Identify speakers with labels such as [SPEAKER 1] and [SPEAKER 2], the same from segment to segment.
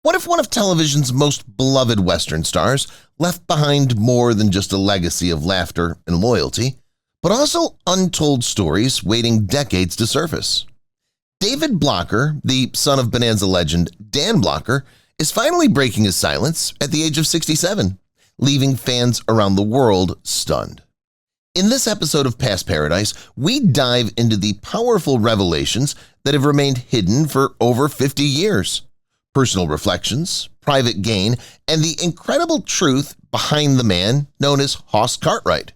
[SPEAKER 1] What if one of television's most beloved Western stars left behind more than just a legacy of laughter and loyalty, but also untold stories waiting decades to surface? David Blocker, the son of Bonanza legend Dan Blocker, is finally breaking his silence at the age of 67, leaving fans around the world stunned. In this episode of Past Paradise, we dive into the powerful revelations that have remained hidden for over 50 years. Personal reflections, private gain, and the incredible truth behind the man known as Hoss Cartwright.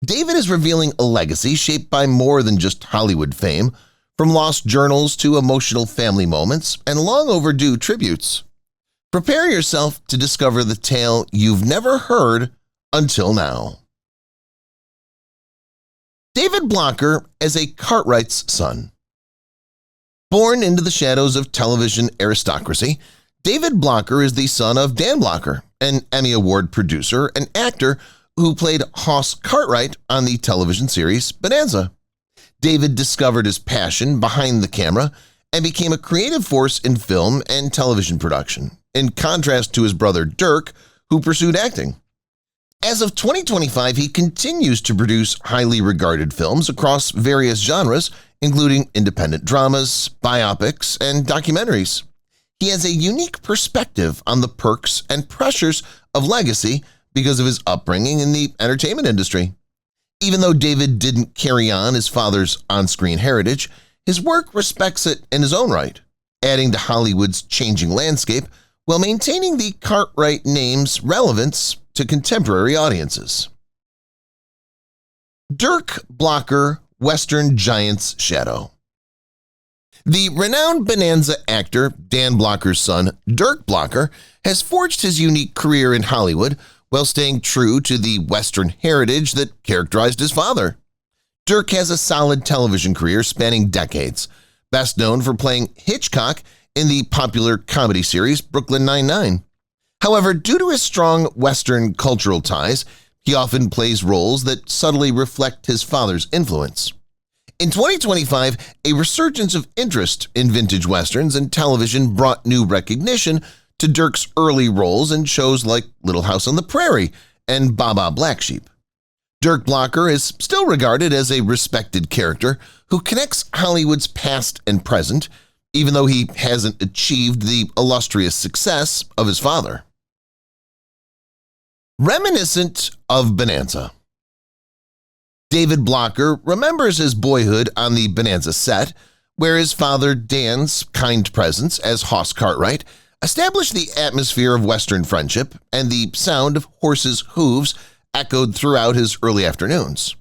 [SPEAKER 1] David is revealing a legacy shaped by more than just Hollywood fame, from lost journals to emotional family moments and long overdue tributes. Prepare yourself to discover the tale you've never heard until now. David Blocker as a Cartwright's son. Born into the shadows of television aristocracy, David Blocker is the son of Dan Blocker, an Emmy Award producer and actor who played Hoss Cartwright on the television series Bonanza. David discovered his passion behind the camera and became a creative force in film and television production, in contrast to his brother Dirk, who pursued acting. As of 2025, he continues to produce highly regarded films across various genres, including independent dramas, biopics, and documentaries. He has a unique perspective on the perks and pressures of legacy because of his upbringing in the entertainment industry. Even though David didn't carry on his father's on-screen heritage, his work respects it in his own right, adding to Hollywood's changing landscape while maintaining the Cartwright name's relevance to contemporary audiences. Dirk Blocker, Western Giant's Shadow. The renowned Bonanza actor Dan Blocker's son, Dirk Blocker, has forged his unique career in Hollywood while staying true to the Western heritage that characterized his father. Dirk has a solid television career spanning decades, best known for playing Hitchcock in the popular comedy series Brooklyn Nine-Nine. However, due to his strong Western cultural ties, he often plays roles that subtly reflect his father's influence. In 2025, a resurgence of interest in vintage Westerns and television brought new recognition to Dirk's early roles in shows like Little House on the Prairie and Baba Black Sheep. Dirk Blocker is still regarded as a respected character who connects Hollywood's past and present, even though he hasn't achieved the illustrious success of his father. Reminiscent of Bonanza. David Blocker remembers his boyhood on the Bonanza set, where his father Dan's kind presence as Hoss Cartwright established the atmosphere of Western friendship, and the sound of horses' hooves echoed throughout his early afternoons.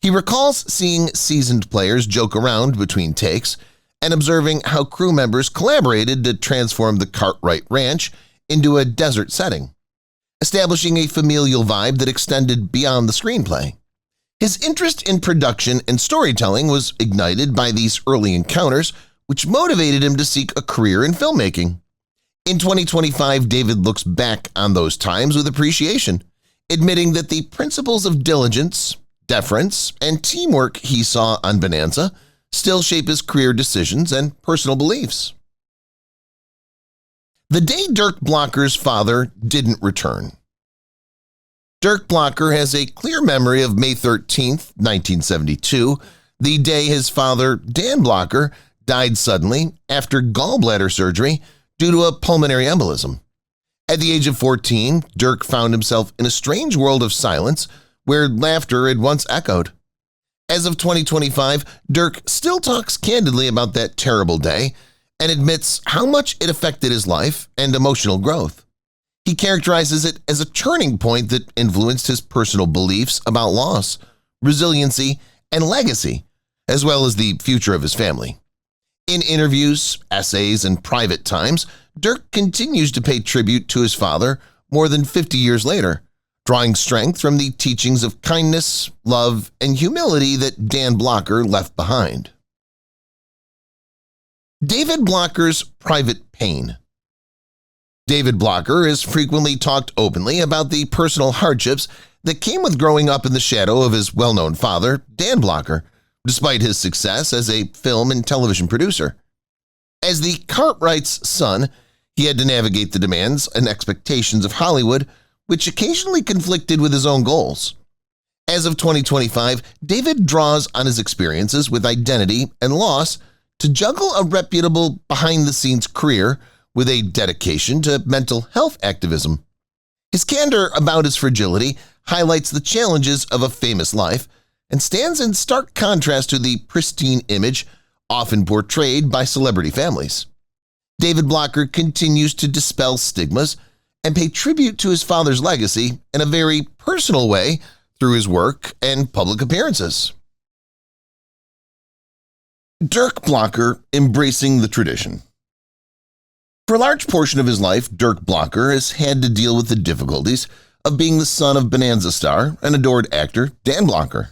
[SPEAKER 1] He recalls seeing seasoned players joke around between takes and observing how crew members collaborated to transform the Cartwright Ranch into a desert setting, establishing a familial vibe that extended beyond the screenplay. His interest in production and storytelling was ignited by these early encounters, which motivated him to seek a career in filmmaking. In 2025, David looks back on those times with appreciation, admitting that the principles of diligence, deference, and teamwork he saw on Bonanza still shape his career decisions and personal beliefs. The day Dirk Blocker's father didn't return. Dirk Blocker has a clear memory of May 13, 1972, the day his father, Dan Blocker, died suddenly after gallbladder surgery due to a pulmonary embolism. At the age of 14, Dirk found himself in a strange world of silence where laughter had once echoed. As of 2025, Dirk still talks candidly about that terrible day and admits how much it affected his life and emotional growth. He characterizes it as a turning point that influenced his personal beliefs about loss, resiliency, and legacy, as well as the future of his family. In interviews, essays, and private times, Dirk continues to pay tribute to his father more than 50 years later, drawing strength from the teachings of kindness, love, and humility that Dan Blocker left behind. David Blocker's private pain. David Blocker has frequently talked openly about the personal hardships that came with growing up in the shadow of his well-known father, Dan Blocker, despite his success as a film and television producer. As the Cartwright's son, He had to navigate the demands and expectations of Hollywood, which occasionally conflicted with his own goals. As of 2025, David draws on his experiences with identity and loss to juggle a reputable behind-the-scenes career with a dedication to mental health activism. His candor about his fragility highlights the challenges of a famous life and stands in stark contrast to the pristine image often portrayed by celebrity families. David Blocker continues to dispel stigmas and pay tribute to his father's legacy in a very personal way through his work and public appearances. Dirk Blocker embracing the tradition. For a large portion of his life, Dirk Blocker has had to deal with the difficulties of being the son of Bonanza star and adored actor Dan Blocker.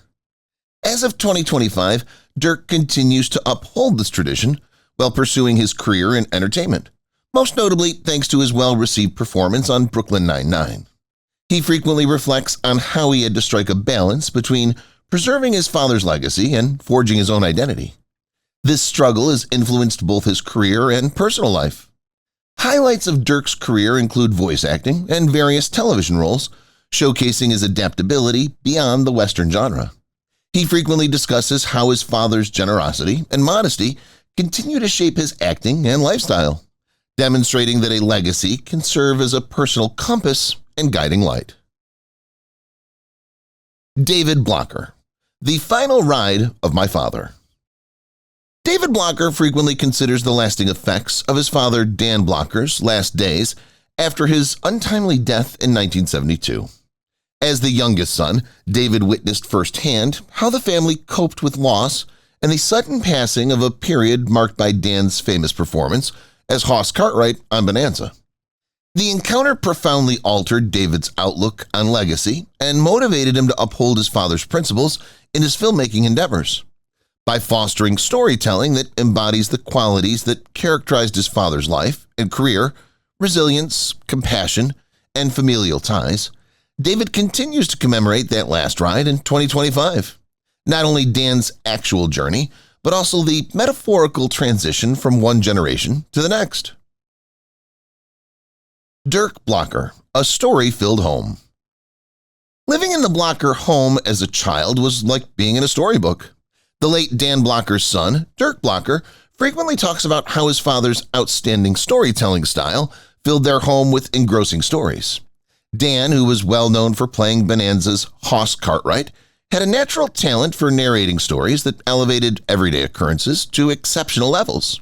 [SPEAKER 1] As of 2025, Dirk continues to uphold this tradition while pursuing his career in entertainment, most notably thanks to his well-received performance on Brooklyn Nine-Nine. He frequently reflects on how he had to strike a balance between preserving his father's legacy and forging his own identity. This struggle has influenced both his career and personal life. Highlights of Dirk's career include voice acting and various television roles, showcasing his adaptability beyond the Western genre. He frequently discusses how his father's generosity and modesty continue to shape his acting and lifestyle, demonstrating that a legacy can serve as a personal compass and guiding light. David Blocker, the final ride of my father. David Blocker frequently considers the lasting effects of his father Dan Blocker's last days after his untimely death in 1972. As the youngest son, David witnessed firsthand how the family coped with loss and the sudden passing of a period marked by Dan's famous performance as Hoss Cartwright on Bonanza. The encounter profoundly altered David's outlook on legacy and motivated him to uphold his father's principles in his filmmaking endeavors. By fostering storytelling that embodies the qualities that characterized his father's life and career, resilience, compassion, and familial ties, David continues to commemorate that last ride in 2025. Not only Dan's actual journey, but also the metaphorical transition from one generation to the next. Dirk Blocker, a story-filled home. Living in the Blocker home as a child was like being in a storybook. The late Dan Blocker's son, Dirk Blocker, frequently talks about how his father's outstanding storytelling style filled their home with engrossing stories. Dan, who was well known for playing Bonanza's Hoss Cartwright, had a natural talent for narrating stories that elevated everyday occurrences to exceptional levels.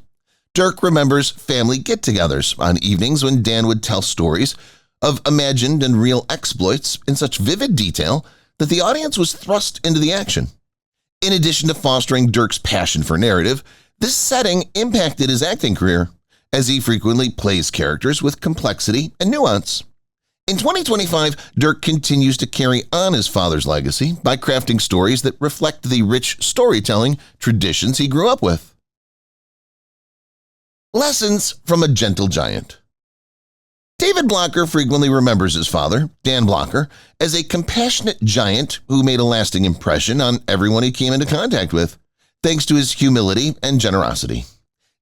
[SPEAKER 1] Dirk remembers family get-togethers on evenings when Dan would tell stories of imagined and real exploits in such vivid detail that the audience was thrust into the action. In addition to fostering Dirk's passion for narrative, this setting impacted his acting career, as he frequently plays characters with complexity and nuance. In 2025, Dirk continues to carry on his father's legacy by crafting stories that reflect the rich storytelling traditions he grew up with. Lessons from a Gentle Giant. David Blocker frequently remembers his father, Dan Blocker, as a compassionate giant who made a lasting impression on everyone he came into contact with, thanks to his humility and generosity.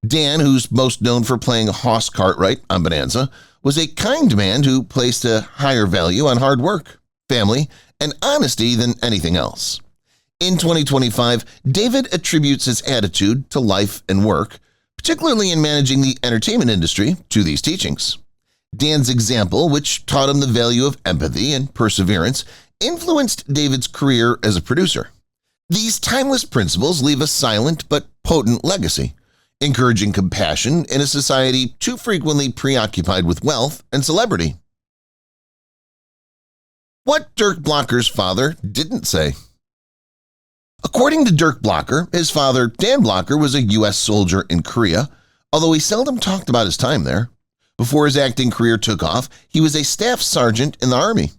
[SPEAKER 1] Dan, who's most known for playing Hoss Cartwright on Bonanza, was a kind man who placed a higher value on hard work, family, and honesty than anything else. In 2025, David attributes his attitude to life and work, particularly in managing the entertainment industry, to these teachings. Dan's example, which taught him the value of empathy and perseverance, influenced David's career as a producer. These timeless principles leave a silent but potent legacy, encouraging compassion in a society too frequently preoccupied with wealth and celebrity. What Dirk Blocker's father didn't say. According to Dirk Blocker, his father, Dan Blocker, was a U.S. soldier in Korea, although he seldom talked about his time there. Before his acting career took off, he was a staff sergeant in the Army.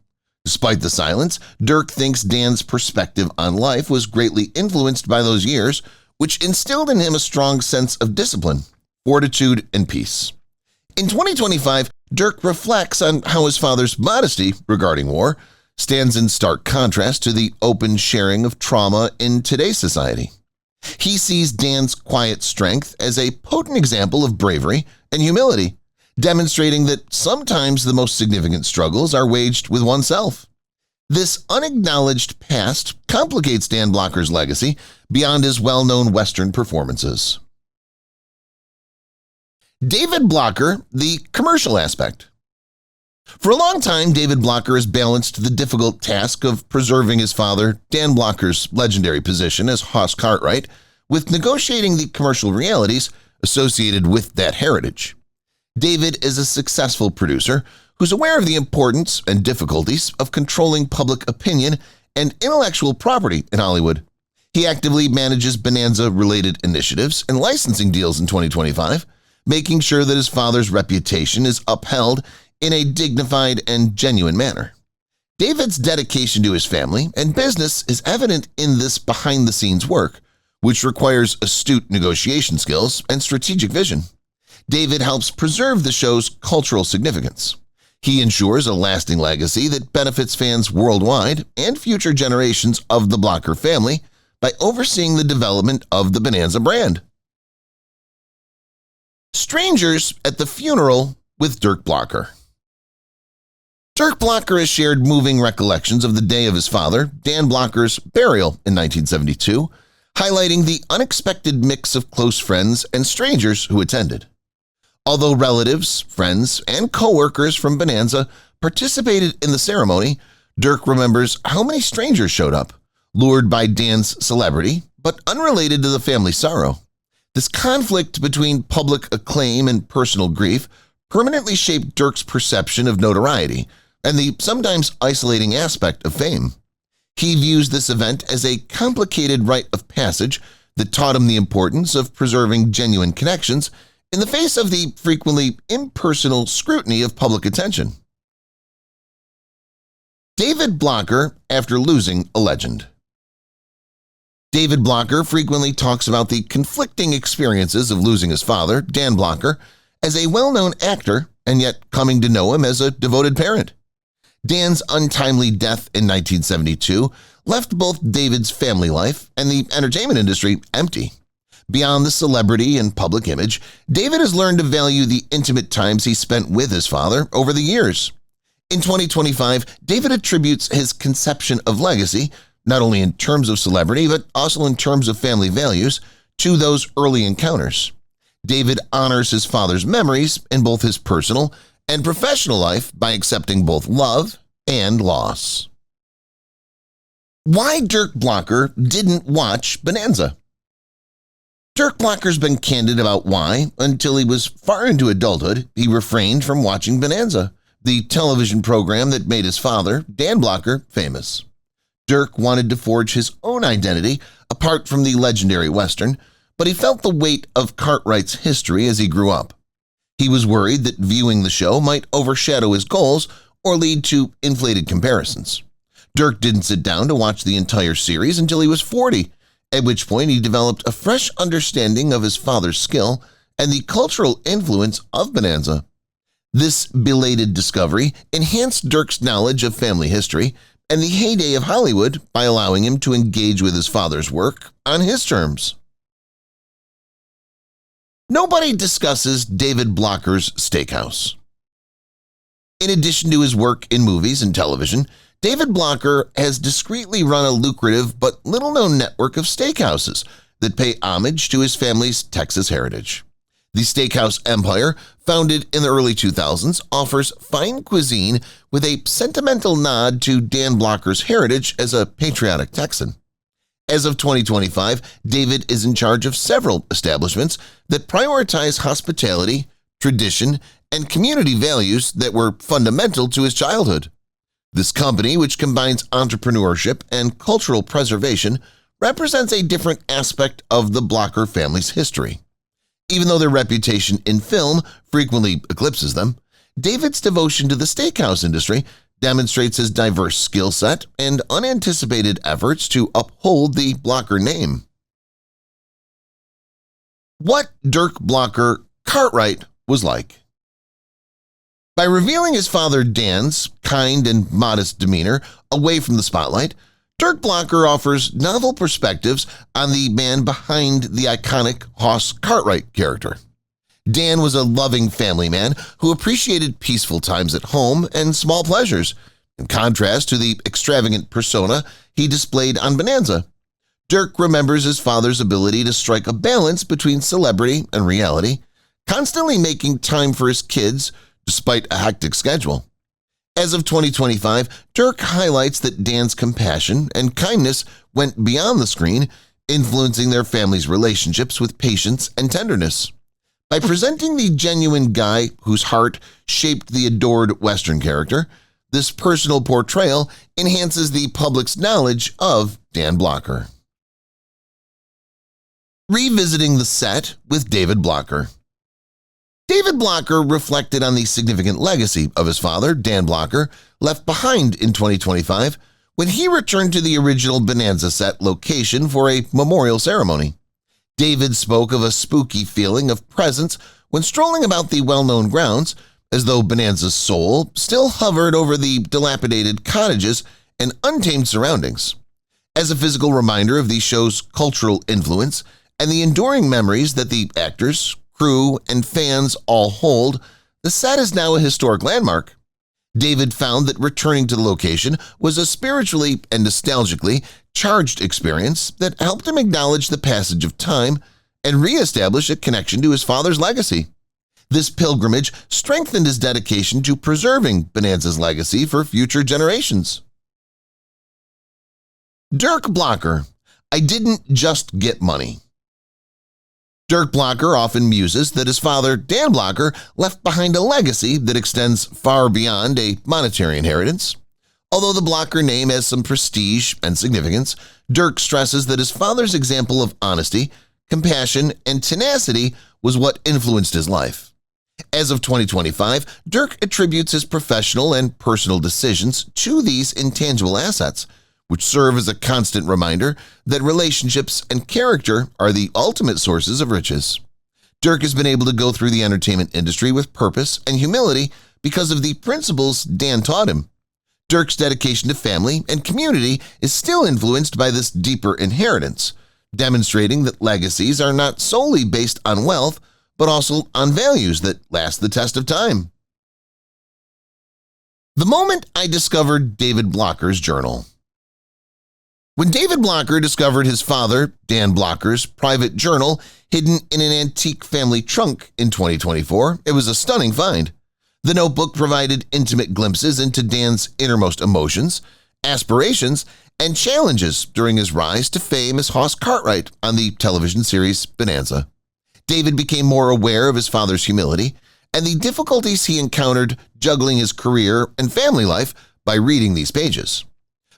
[SPEAKER 1] Despite the silence, Dirk thinks Dan's perspective on life was greatly influenced by those years, which instilled in him a strong sense of discipline, fortitude, and peace. In 2025, Dirk reflects on how his father's modesty regarding war stands in stark contrast to the open sharing of trauma in today's society. He sees Dan's quiet strength as a potent example of bravery and humility, demonstrating that sometimes the most significant struggles are waged with oneself. This unacknowledged past complicates Dan Blocker's legacy beyond his well-known Western performances. David Blocker, the commercial aspect. For a long time, David Blocker has balanced the difficult task of preserving his father, Dan Blocker's legendary position as Hoss Cartwright, with negotiating the commercial realities associated with that heritage. David is a successful producer who's aware of the importance and difficulties of controlling public opinion and intellectual property in Hollywood. He actively manages Bonanza-related initiatives and licensing deals in 2025, making sure that his father's reputation is upheld in a dignified and genuine manner. David's dedication to his family and business is evident in this behind-the-scenes work, which requires astute negotiation skills and strategic vision. David helps preserve the show's cultural significance. He ensures a lasting legacy that benefits fans worldwide and future generations of the Blocker family by overseeing the development of the Bonanza brand. Strangers at the funeral with Dirk Blocker. Dirk Blocker has shared moving recollections of the day of his father, Dan Blocker's burial in 1972, highlighting the unexpected mix of close friends and strangers who attended. Although relatives, friends, and co-workers from Bonanza participated in the ceremony, Dirk remembers how many strangers showed up, lured by Dan's celebrity, but unrelated to the family's sorrow. This conflict between public acclaim and personal grief permanently shaped Dirk's perception of notoriety and the sometimes isolating aspect of fame. He views this event as a complicated rite of passage that taught him the importance of preserving genuine connections in the face of the frequently impersonal scrutiny of public attention. David Blocker after losing a legend. David Blocker frequently talks about the conflicting experiences of losing his father, Dan Blocker, as a well-known actor and yet coming to know him as a devoted parent. Dan's untimely death in 1972 left both David's family life and the entertainment industry empty. Beyond the celebrity and public image, David has learned to value the intimate times he spent with his father over the years. In 2025, David attributes his conception of legacy, not only in terms of celebrity but also in terms of family values, to those early encounters. David honors his father's memories in both his personal and professional life by accepting both love and loss. Why Dirk Blocker didn't watch Bonanza. Dirk Blocker's been candid about why, until he was far into adulthood, he refrained from watching Bonanza, the television program that made his father, Dan Blocker, famous. Dirk wanted to forge his own identity apart from the legendary Western, but he felt the weight of Cartwright's history as he grew up. He was worried that viewing the show might overshadow his goals or lead to inflated comparisons. Dirk didn't sit down to watch the entire series until he was 40, at which point he developed a fresh understanding of his father's skill and the cultural influence of Bonanza. This belated discovery enhanced Dirk's knowledge of family history and the heyday of Hollywood by allowing him to engage with his father's work on his terms. Nobody discusses David Blocker's steakhouse. In addition to his work in movies and television, David Blocker has discreetly run a lucrative but little-known network of steakhouses that pay homage to his family's Texas heritage. The steakhouse empire, founded in the early 2000s, offers fine cuisine with a sentimental nod to Dan Blocker's heritage as a patriotic Texan. As of 2025, David is in charge of several establishments that prioritize hospitality, tradition, and community values that were fundamental to his childhood. This company, which combines entrepreneurship and cultural preservation, represents a different aspect of the Blocker family's history. Even though their reputation in film frequently eclipses them, David's devotion to the steakhouse industry demonstrates his diverse skill set and unanticipated efforts to uphold the Blocker name. What Dirk Blocker Cartwright was like. By revealing his father Dan's kind and modest demeanor away from the spotlight, Dirk Blocker offers novel perspectives on the man behind the iconic Hoss Cartwright character. Dan was a loving family man who appreciated peaceful times at home and small pleasures, in contrast to the extravagant persona he displayed on Bonanza. Dirk remembers his father's ability to strike a balance between celebrity and reality, constantly making time for his kids despite a hectic schedule. As of 2025, Dirk highlights that Dan's compassion and kindness went beyond the screen, influencing their family's relationships with patience and tenderness. By presenting the genuine guy whose heart shaped the adored Western character, this personal portrayal enhances the public's knowledge of Dan Blocker. Revisiting the set with David Blocker. David Blocker reflected on the significant legacy of his father, Dan Blocker, left behind in 2025 when he returned to the original Bonanza set location for a memorial ceremony. David spoke of a spooky feeling of presence when strolling about the well-known grounds, as though Bonanza's soul still hovered over the dilapidated cottages and untamed surroundings. As a physical reminder of the show's cultural influence and the enduring memories that the actors, crew, and fans all hold, the set is now a historic landmark. David found that returning to the location was a spiritually and nostalgically charged experience that helped him acknowledge the passage of time and reestablish a connection to his father's legacy. This pilgrimage strengthened his dedication to preserving Bonanza's legacy for future generations. Dirk Blocker, I didn't just get money. Dirk Blocker often muses that his father, Dan Blocker, left behind a legacy that extends far beyond a monetary inheritance. Although the Blocker name has some prestige and significance, Dirk stresses that his father's example of honesty, compassion, and tenacity was what influenced his life. As of 2025, Dirk attributes his professional and personal decisions to these intangible assets, which serve as a constant reminder that relationships and character are the ultimate sources of riches. Dirk has been able to go through the entertainment industry with purpose and humility because of the principles Dan taught him. Dirk's dedication to family and community is still influenced by this deeper inheritance, demonstrating that legacies are not solely based on wealth, but also on values that last the test of time. The moment I discovered David Blocker's journal. When David Blocker discovered his father, Dan Blocker's private journal hidden in an antique family trunk in 2024, it was a stunning find. The notebook provided intimate glimpses into Dan's innermost emotions, aspirations, and challenges during his rise to fame as Hoss Cartwright on the television series Bonanza. David became more aware of his father's humility and the difficulties he encountered juggling his career and family life by reading these pages.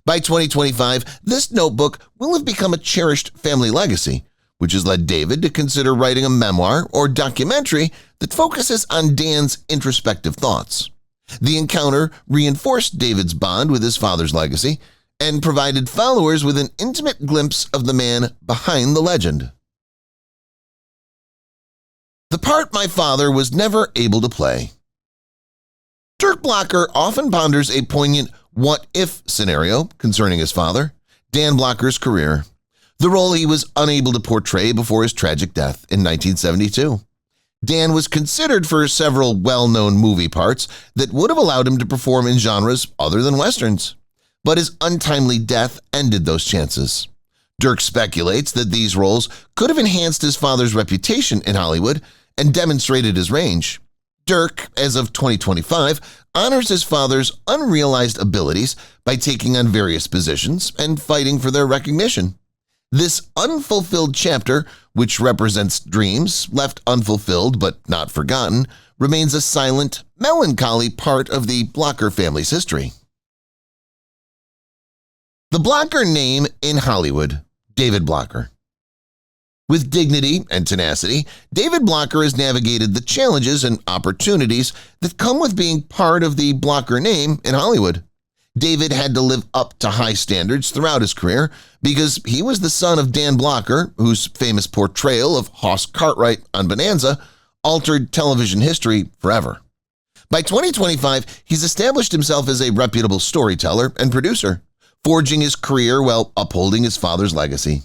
[SPEAKER 1] By 2025, this notebook will have become a cherished family legacy, which has led David to consider writing a memoir or documentary that focuses on Dan's introspective thoughts. The encounter reinforced David's bond with his father's legacy and provided followers with an intimate glimpse of the man behind the legend. The part my father was never able to play. Dirk Blocker often ponders a poignant what-if scenario concerning his father, Dan Blocker's career, the role he was unable to portray before his tragic death in 1972. Dan was considered for several well-known movie parts that would have allowed him to perform in genres other than Westerns, but his untimely death ended those chances. Dirk speculates that these roles could have enhanced his father's reputation in Hollywood and demonstrated his range. Dirk, as of 2025, honors his father's unrealized abilities by taking on various positions and fighting for their recognition. This unfulfilled chapter, which represents dreams left unfulfilled but not forgotten, remains a silent, melancholy part of the Blocker family's history. The Blocker name in Hollywood, David Blocker. With dignity and tenacity, David Blocker has navigated the challenges and opportunities that come with being part of the Blocker name in Hollywood. David had to live up to high standards throughout his career because he was the son of Dan Blocker, whose famous portrayal of Hoss Cartwright on Bonanza altered television history forever. By 2025, he's established himself as a reputable storyteller and producer, forging his career while upholding his father's legacy.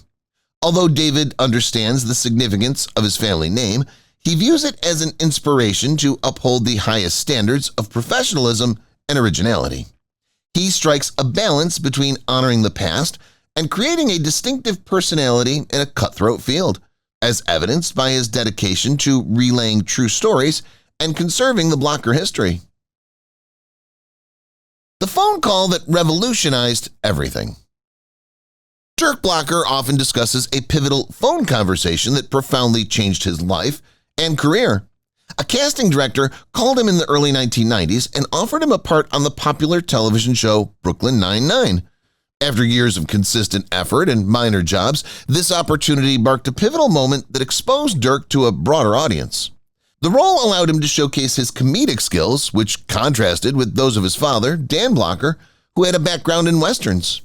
[SPEAKER 1] Although David understands the significance of his family name, He views it as an inspiration to uphold the highest standards of professionalism and originality. He strikes a balance between honoring the past and creating a distinctive personality in a cutthroat field, as evidenced by his dedication to relaying true stories and conserving the Blocker history. The phone call that revolutionized everything. Dirk Blocker often discusses a pivotal phone conversation that profoundly changed his life and career. A casting director called him in the early 1990s and offered him a part on the popular television show Brooklyn Nine-Nine. After years of consistent effort and minor jobs, this opportunity marked a pivotal moment that exposed Dirk to a broader audience. The role allowed him to showcase his comedic skills, which contrasted with those of his father, Dan Blocker, who had a background in westerns.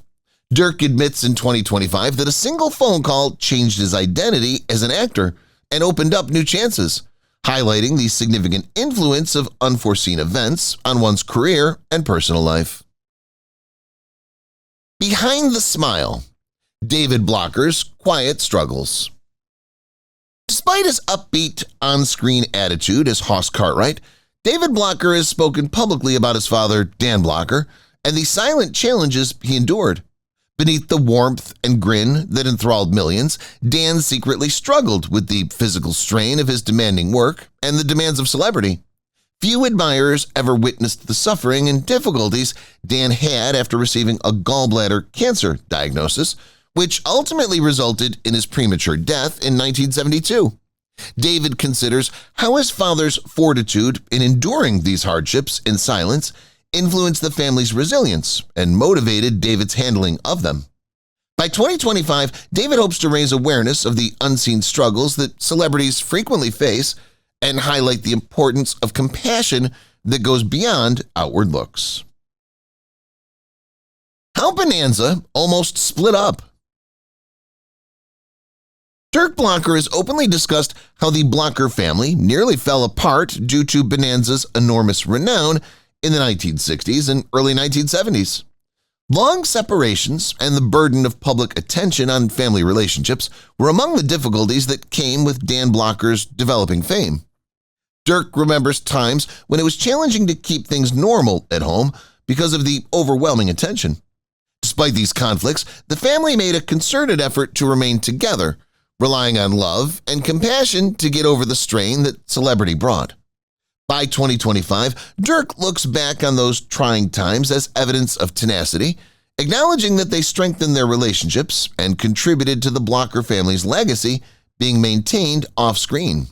[SPEAKER 1] Dirk admits in 2025 that a single phone call changed his identity as an actor and opened up new chances, highlighting the significant influence of unforeseen events on one's career and personal life. Behind the smile, David Blocker's quiet struggles. Despite his upbeat, on-screen attitude as Hoss Cartwright, David Blocker has spoken publicly about his father, Dan Blocker, and the silent challenges he endured. Beneath the warmth and grin that enthralled millions, Dan secretly struggled with the physical strain of his demanding work and the demands of celebrity. Few admirers ever witnessed the suffering and difficulties Dan had after receiving a gallbladder cancer diagnosis, which ultimately resulted in his premature death in 1972. David considers how his father's fortitude in enduring these hardships in silence influenced the family's resilience and motivated David's handling of them. By 2025, David hopes to raise awareness of the unseen struggles that celebrities frequently face and highlight the importance of compassion that goes beyond outward looks. How Bonanza almost split up. Dirk Blocker has openly discussed how the Blocker family nearly fell apart due to Bonanza's enormous renown in the 1960s and early 1970s. Long separations and the burden of public attention on family relationships were among the difficulties that came with Dan Blocker's developing fame. Dirk remembers times when it was challenging to keep things normal at home because of the overwhelming attention. Despite these conflicts, the family made a concerted effort to remain together, relying on love and compassion to get over the strain that celebrity brought. By 2025, Dirk looks back on those trying times as evidence of tenacity, acknowledging that they strengthened their relationships and contributed to the Blocker family's legacy being maintained off-screen.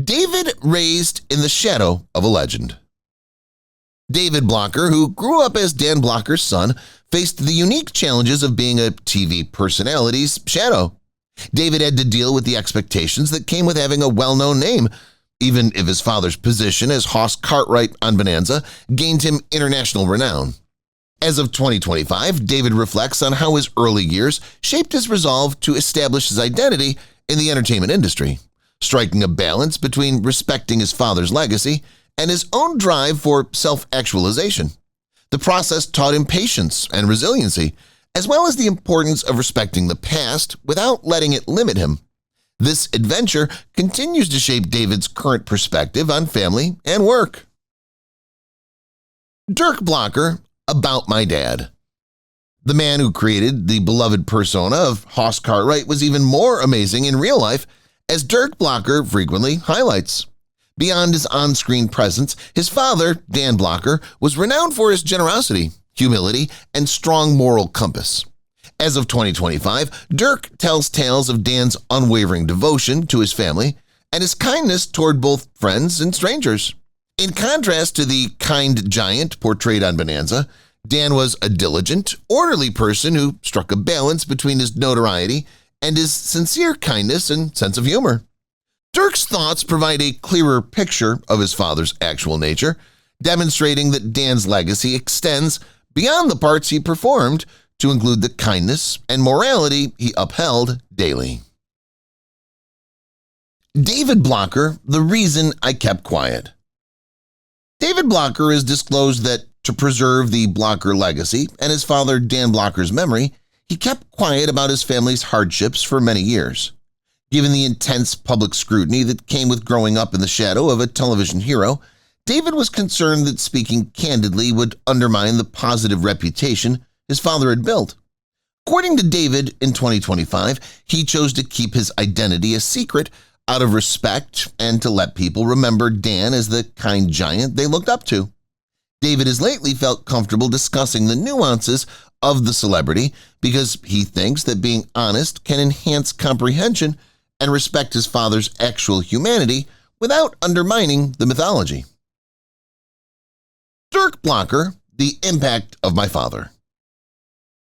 [SPEAKER 1] David raised in the shadow of a legend. David Blocker, who grew up as Dan Blocker's son, faced the unique challenges of being a TV personality's shadow. David had to deal with the expectations that came with having a well-known name, even if his father's position as Hoss Cartwright on Bonanza gained him international renown. As of 2025, David reflects on how his early years shaped his resolve to establish his identity in the entertainment industry, striking a balance between respecting his father's legacy and his own drive for self-actualization. The process taught him patience and resiliency, as well as the importance of respecting the past without letting it limit him. This adventure continues to shape David's current perspective on family and work. Dirk Blocker, about my dad. The man who created the beloved persona of Hoss Cartwright was even more amazing in real life, as Dirk Blocker frequently highlights. Beyond his on-screen presence, his father, Dan Blocker, was renowned for his generosity, humility, and strong moral compass. As of 2025, Dirk tells tales of Dan's unwavering devotion to his family and his kindness toward both friends and strangers. In contrast to the kind giant portrayed on Bonanza, Dan was a diligent, orderly person who struck a balance between his notoriety and his sincere kindness and sense of humor. Dirk's thoughts provide a clearer picture of his father's actual nature, demonstrating that Dan's legacy extends beyond the parts he performed to include the kindness and morality he upheld daily. David Blocker, the reason I kept quiet. David Blocker has disclosed that to preserve the Blocker legacy and his father Dan Blocker's memory, he kept quiet about his family's hardships for many years. Given the intense public scrutiny that came with growing up in the shadow of a television hero, David was concerned that speaking candidly would undermine the positive reputation his father had built. According to David, in 2025, he chose to keep his identity a secret out of respect and to let people remember Dan as the kind giant they looked up to. David has lately felt comfortable discussing the nuances of the celebrity because he thinks that being honest can enhance comprehension and respect his father's actual humanity without undermining the mythology. Dirk Blocker, the impact of my father.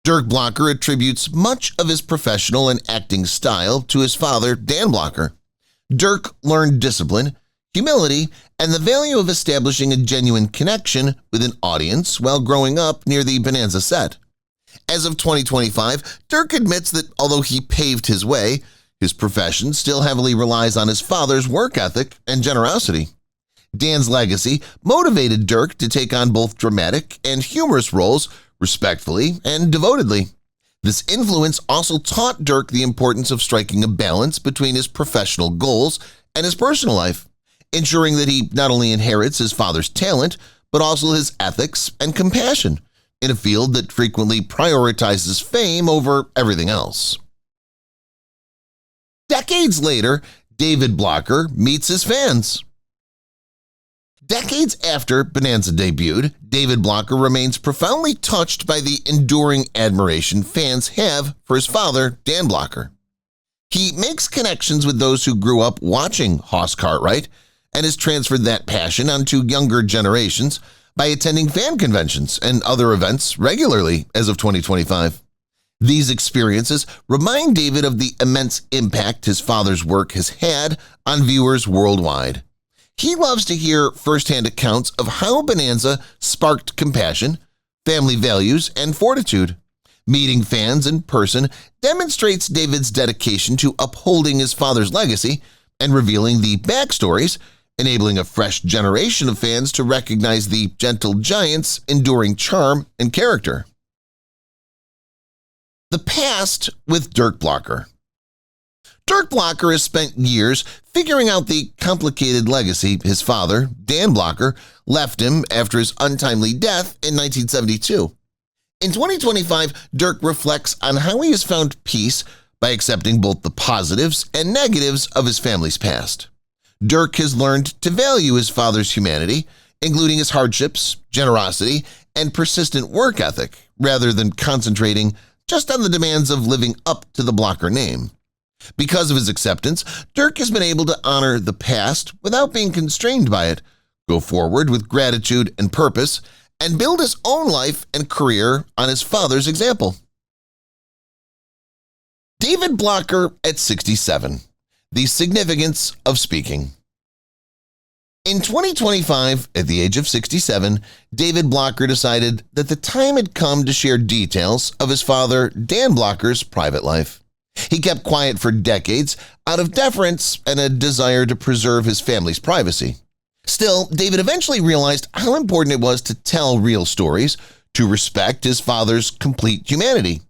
[SPEAKER 1] Dirk Blocker attributes much of his professional and acting style to his father, Dan Blocker. Dirk learned discipline, humility, and the value of establishing a genuine connection with an audience while growing up near the Bonanza set. As of 2025, Dirk admits that although he paved his way, his profession still heavily relies on his father's work ethic and generosity. Dan's legacy motivated Dirk to take on both dramatic and humorous roles respectfully and devotedly. This influence also taught Dirk the importance of striking a balance between his professional goals and his personal life, ensuring that he not only inherits his father's talent, but also his ethics and compassion in a field that frequently prioritizes fame over everything else. Decades later, David Blocker meets his fans. Decades after Bonanza debuted, David Blocker remains profoundly touched by the enduring admiration fans have for his father, Dan Blocker. He makes connections with those who grew up watching Hoss Cartwright and has transferred that passion onto younger generations by attending fan conventions and other events regularly as of 2025. These experiences remind David of the immense impact his father's work has had on viewers worldwide. He loves to hear firsthand accounts of how Bonanza sparked compassion, family values, and fortitude. Meeting fans in person demonstrates David's dedication to upholding his father's legacy and revealing the backstories, enabling a fresh generation of fans to recognize the gentle giant's enduring charm and character. The past with Dirk Blocker. Dirk Blocker has spent years figuring out the complicated legacy his father, Dan Blocker, left him after his untimely death in 1972. In 2025, Dirk reflects on how he has found peace by accepting both the positives and negatives of his family's past. Dirk has learned to value his father's humanity, including his hardships, generosity, and persistent work ethic, rather than concentrating just on the demands of living up to the Blocker name. Because of his acceptance, Dirk has been able to honor the past without being constrained by it, go forward with gratitude and purpose, and build his own life and career on his father's example. David Blocker at 67. The significance of speaking. In 2025, at the age of 67, David Blocker decided that the time had come to share details of his father, Dan Blocker's private life. He kept quiet for decades out of deference and a desire to preserve his family's privacy. Still, David eventually realized how important it was to tell real stories, to respect his father's complete humanity.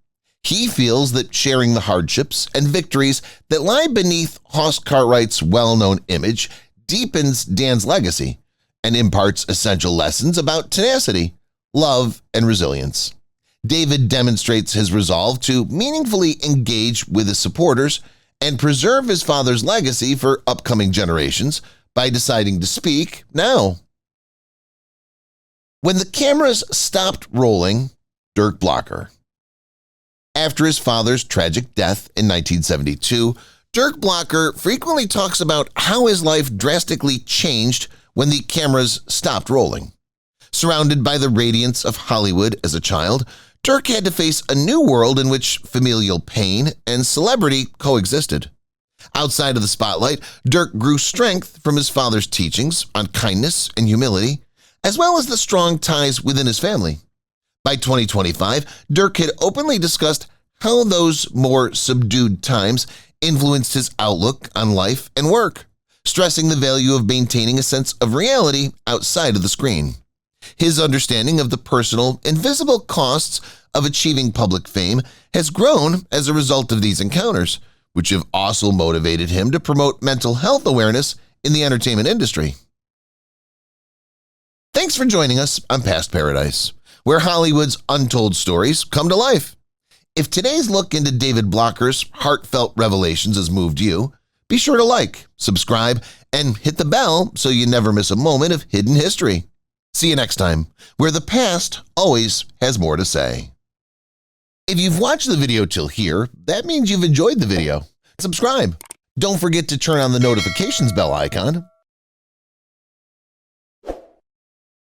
[SPEAKER 1] He feels that sharing the hardships and victories that lie beneath Hoss Cartwright's well-known image deepens Dan's legacy and imparts essential lessons about tenacity, love, and resilience. David demonstrates his resolve to meaningfully engage with his supporters and preserve his father's legacy for upcoming generations by deciding to speak now. When the cameras stopped rolling, Dirk Blocker. After his father's tragic death in 1972, Dirk Blocker frequently talks about how his life drastically changed when the cameras stopped rolling. Surrounded by the radiance of Hollywood as a child, Dirk had to face a new world in which familial pain and celebrity coexisted. Outside of the spotlight, Dirk grew strength from his father's teachings on kindness and humility, as well as the strong ties within his family. By 2025, Dirk had openly discussed how those more subdued times influenced his outlook on life and work, stressing the value of maintaining a sense of reality outside of the screen. His understanding of the personal and visible costs of achieving public fame has grown as a result of these encounters, which have also motivated him to promote mental health awareness in the entertainment industry. Thanks for joining us on Past Paradise, where Hollywood's untold stories come to life. If today's look into David Blocker's heartfelt revelations has moved you, be sure to like, subscribe, and hit the bell so you never miss a moment of hidden history. See you next time, where the past always has more to say. If you've watched the video till here, that means you've enjoyed the video. Subscribe. Don't forget to turn on the notifications bell icon